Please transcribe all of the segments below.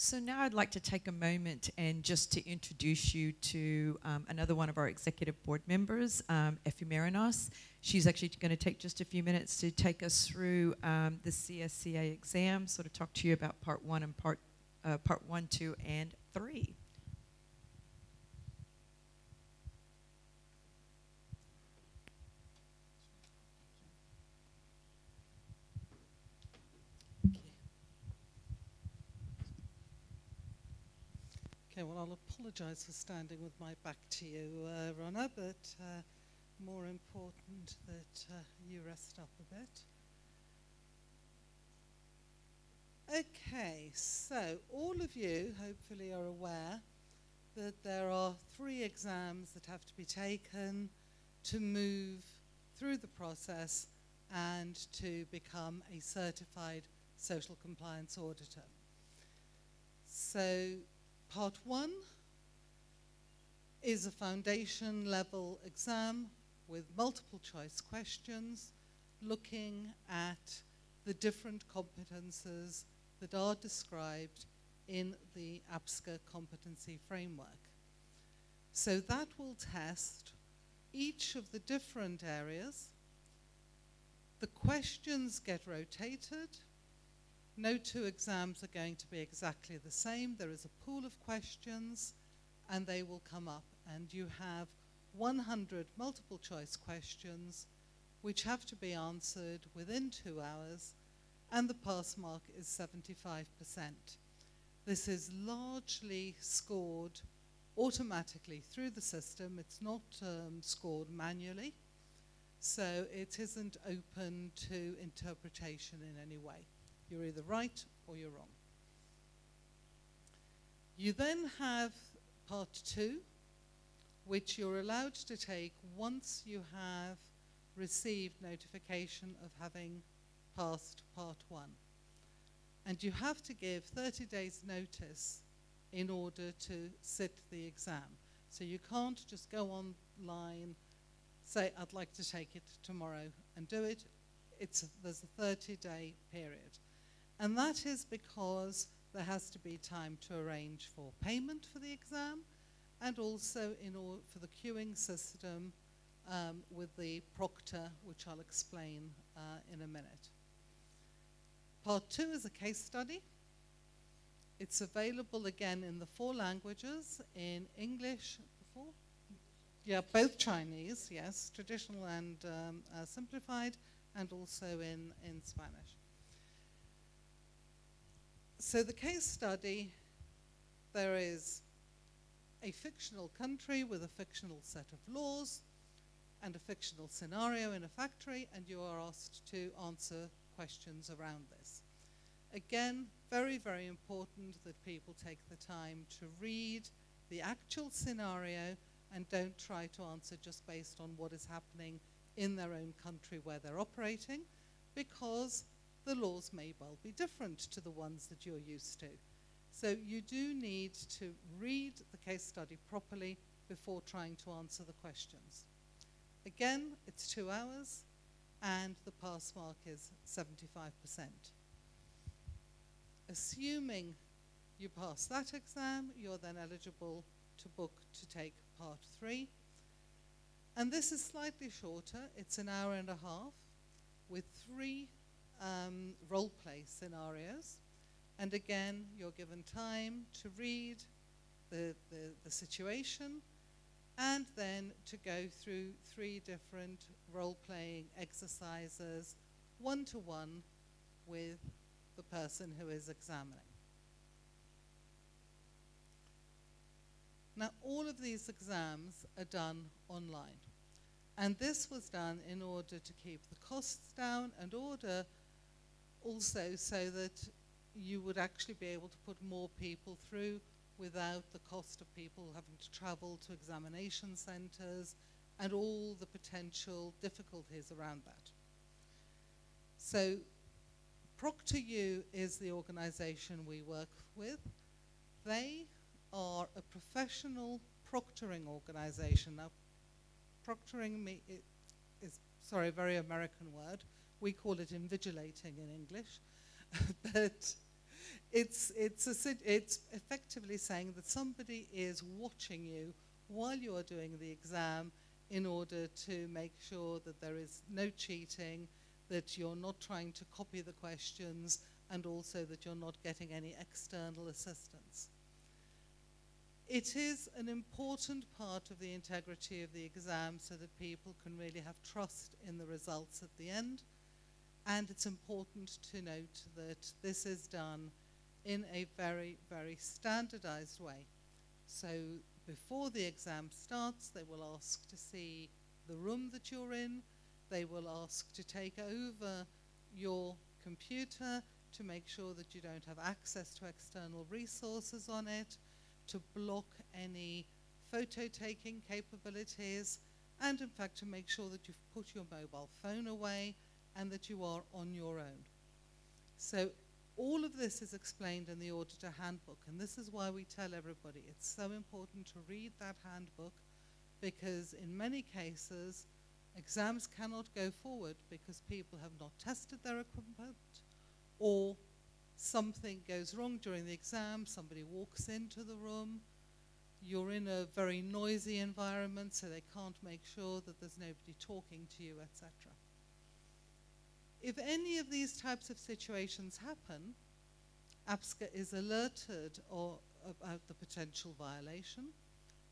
So now I'd like to take a moment and just to introduce you to another one of our executive board members, Effie Marinos. She's actually going to take just a few minutes to take us through the CSCA exam, sort of talk to you about part one and part 1, 2, and 3. Okay, well, I'll apologise for standing with my back to you, Ronna, but more important that you rest up a bit. Okay, so all of you hopefully are aware that there are 3 exams that have to be taken to move through the process and to become a certified social compliance auditor. So part 1 is a foundation level exam with multiple choice questions looking at the different competences that are described in the APSCA competency framework. So that will test each of the different areas. The questions get rotated. No 2 exams are going to be exactly the same. There is a pool of questions and they will come up, and you have 100 multiple choice questions which have to be answered within 2 hours, and the pass mark is 75%. This is largely scored automatically through the system. It's not scored manually, so it isn't open to interpretation in any way. You're either right or you're wrong. You then have part 2, which you're allowed to take once you have received notification of having passed part 1. And you have to give 30 days notice in order to sit the exam. So you can't just go online, say, I'd like to take it tomorrow and do it. There's a 30-day period. And that is because there has to be time to arrange for payment for the exam, and also for the queuing system with the proctor, which I'll explain in a minute. Part 2 is a case study. It's available again in the 4 languages, in English, both Chinese, yes, traditional and simplified, and also in Spanish. So the case study, there is a fictional country with a fictional set of laws and a fictional scenario in a factory, and you are asked to answer questions around this. Again, very, very important that people take the time to read the actual scenario and don't try to answer just based on what is happening in their own country where they're operating, because the laws may well be different to the ones that you're used to. So you do need to read the case study properly before trying to answer the questions. Again, it's 2 hours, and the pass mark is 75%. Assuming you pass that exam, you're then eligible to book to take part 3. And this is slightly shorter. It's an hour and a half with 3 role play scenarios. And again, you're given time to read the situation and then to go through 3 different role-playing exercises, one-to-one with the person who is examining. Now, all of these exams are done online. And this was done in order to keep the costs down, and order also so that you would actually be able to put more people through without the cost of people having to travel to examination centres and all the potential difficulties around that. So ProctorU is the organisation we work with. They are a professional proctoring organisation. Now, proctoring is, sorry, a very American word. We call it invigilating in English. But It's effectively saying that somebody is watching you while you are doing the exam in order to make sure that there is no cheating, that you're not trying to copy the questions, and also that you're not getting any external assistance. It is an important part of the integrity of the exam so that people can really have trust in the results at the end. And it's important to note that this is done in a very, very standardized way. So before the exam starts, they will ask to see the room that you're in. They will ask to take over your computer to make sure that you don't have access to external resources on it, to block any photo-taking capabilities, and in fact to make sure that you've put your mobile phone away and that you are on your own. So all of this is explained in the Auditor Handbook, and this is why we tell everybody it's so important to read that handbook, because in many cases exams cannot go forward because people have not tested their equipment, or something goes wrong during the exam, somebody walks into the room, you're in a very noisy environment so they can't make sure that there's nobody talking to you, etc. If any of these types of situations happen, APSCA is alerted about the potential violation,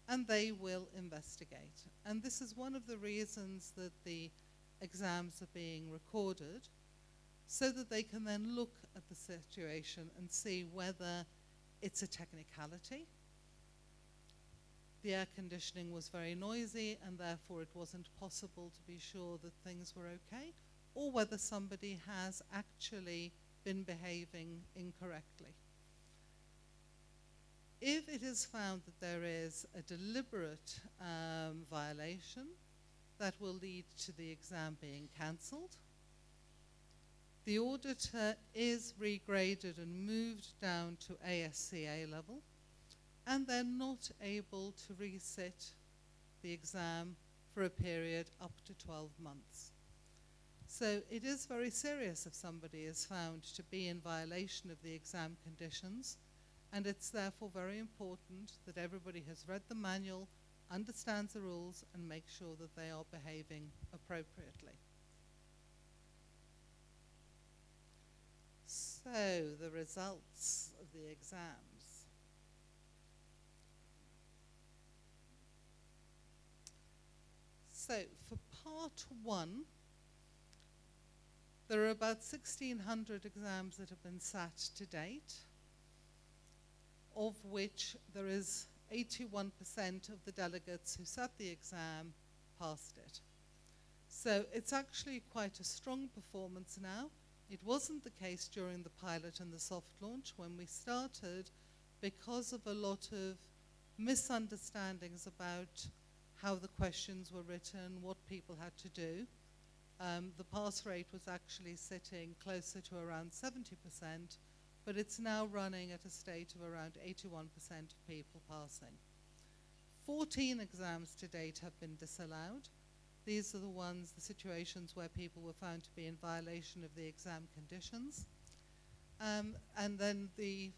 and they will investigate. And this is one of the reasons that the exams are being recorded, so that they can then look at the situation and see whether it's a technicality. The air conditioning was very noisy and therefore it wasn't possible to be sure that things were okay, or whether somebody has actually been behaving incorrectly. If it is found that there is a deliberate violation that will lead to the exam being cancelled, the auditor is regraded and moved down to APSCA level, and they're not able to resit the exam for a period up to 12 months. So it is very serious if somebody is found to be in violation of the exam conditions, and it's therefore very important that everybody has read the manual, understands the rules, and makes sure that they are behaving appropriately. So, the results of the exams. So, for part 1, there are about 1,600 exams that have been sat to date, of which there is 81% of the delegates who sat the exam passed it. So, it's actually quite a strong performance now. It wasn't the case during the pilot and the soft launch when we started, because of a lot of misunderstandings about how the questions were written, what people had to do. The pass rate was actually sitting closer to around 70%, but it's now running at a state of around 81% of people passing. 14 exams to date have been disallowed. These are the situations where people were found to be in violation of the exam conditions. And then the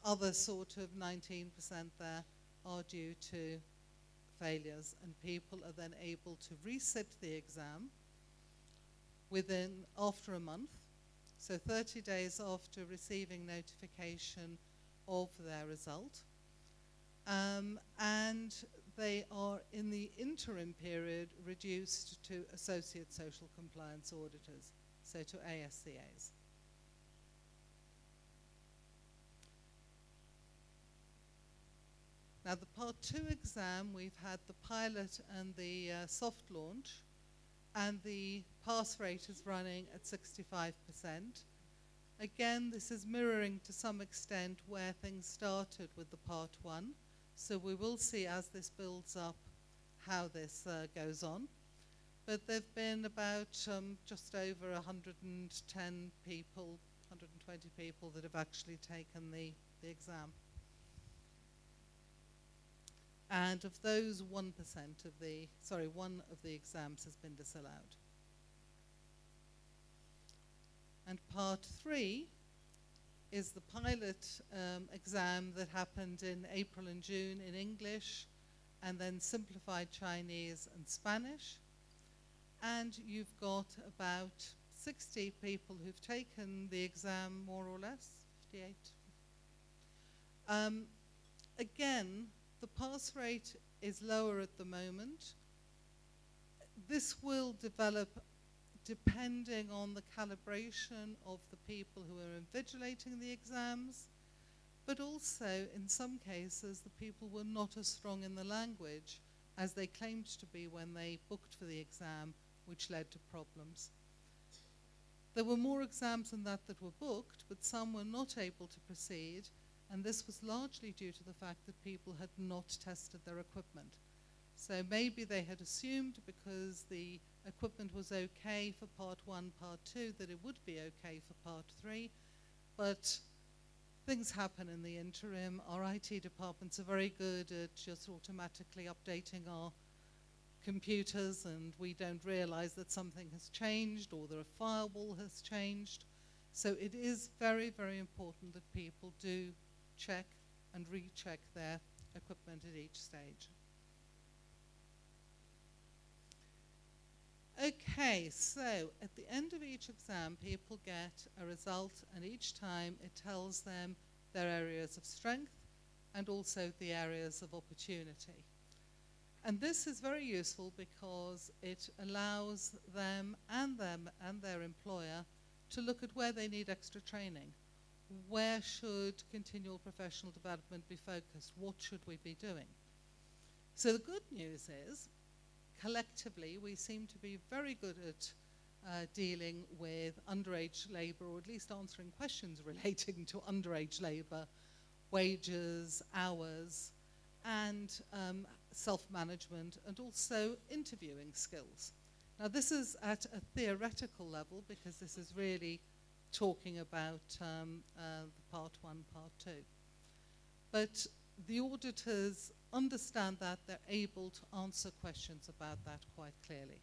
other sort of 19% there are due to failures, and people are then able to resit the exam after a month, so 30 days after receiving notification of their result. And they are, in the interim period, reduced to Associate Social Compliance Auditors, so to APSCAs. Now, the Part 2 exam, we've had the pilot and the soft launch, and the pass rate is running at 65%. Again, this is mirroring to some extent where things started with the Part 1. So we will see as this builds up how this goes on. But there have been about just over 110 people, 120 people that have actually taken the exam. And of those, 1% of one of the exams has been disallowed. And Part 3 is the pilot exam that happened in April and June in English, and then simplified Chinese and Spanish. And you've got about 60 people who've taken the exam, more or less, 58. Again, the pass rate is lower at the moment. This will develop depending on the calibration of the people who are invigilating the exams, but also in some cases the people were not as strong in the language as they claimed to be when they booked for the exam, which led to problems. There were more exams than that were booked, but some were not able to proceed, and this was largely due to the fact that people had not tested their equipment. So maybe they had assumed because the equipment was okay for part 1, part 2, that it would be okay for part 3, but things happen in the interim. Our IT departments are very good at just automatically updating our computers, and we don't realize that something has changed or that a firewall has changed. So it is very, very important that people do check and recheck their equipment at each stage. Okay, so at the end of each exam, people get a result, and each time it tells them their areas of strength and also the areas of opportunity. And this is very useful because it allows them and their employer to look at where they need extra training. Where should continual professional development be focused? What should we be doing? So the good news is, collectively, we seem to be very good at dealing with underage labor, or at least answering questions relating to underage labor, wages, hours, and self-management, and also interviewing skills. Now, this is at a theoretical level because this is really talking about the part 1, part 2. But the auditors understand that, they're able to answer questions about that quite clearly.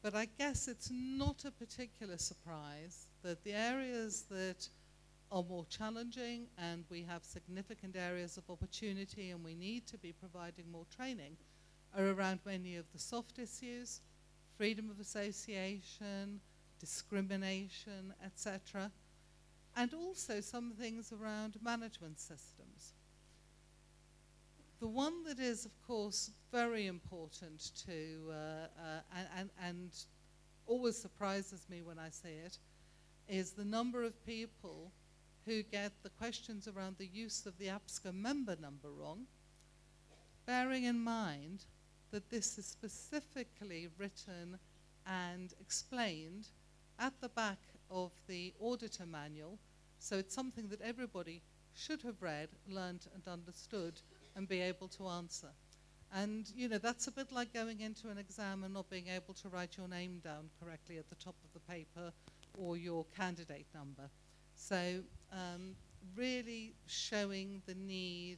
But I guess it's not a particular surprise that the areas that are more challenging, and we have significant areas of opportunity and we need to be providing more training, are around many of the soft issues, freedom of association, discrimination, etc., and also some things around management systems. The one that is, of course, very important to, and always surprises me when I see it, is the number of people who get the questions around the use of the APSCA member number wrong, bearing in mind that this is specifically written and explained at the back of the auditor manual, so it's something that everybody should have read, learned, and understood, and be able to answer. And, you know, that's a bit like going into an exam and not being able to write your name down correctly at the top of the paper or your candidate number. So really showing the need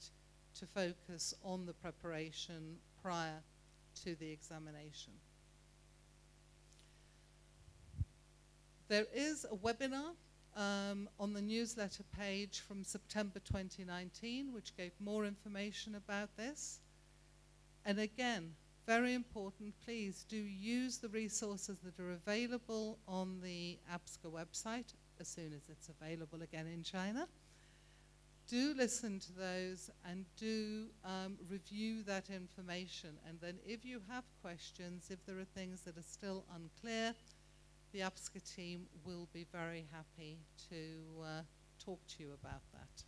to focus on the preparation prior to the examination. There is a webinar on the newsletter page from September 2019, which gave more information about this. And again, very important, please do use the resources that are available on the APSCA website as soon as it's available again in China. Do listen to those and do review that information. And then if you have questions, if there are things that are still unclear, the APSCA team will be very happy to talk to you about that.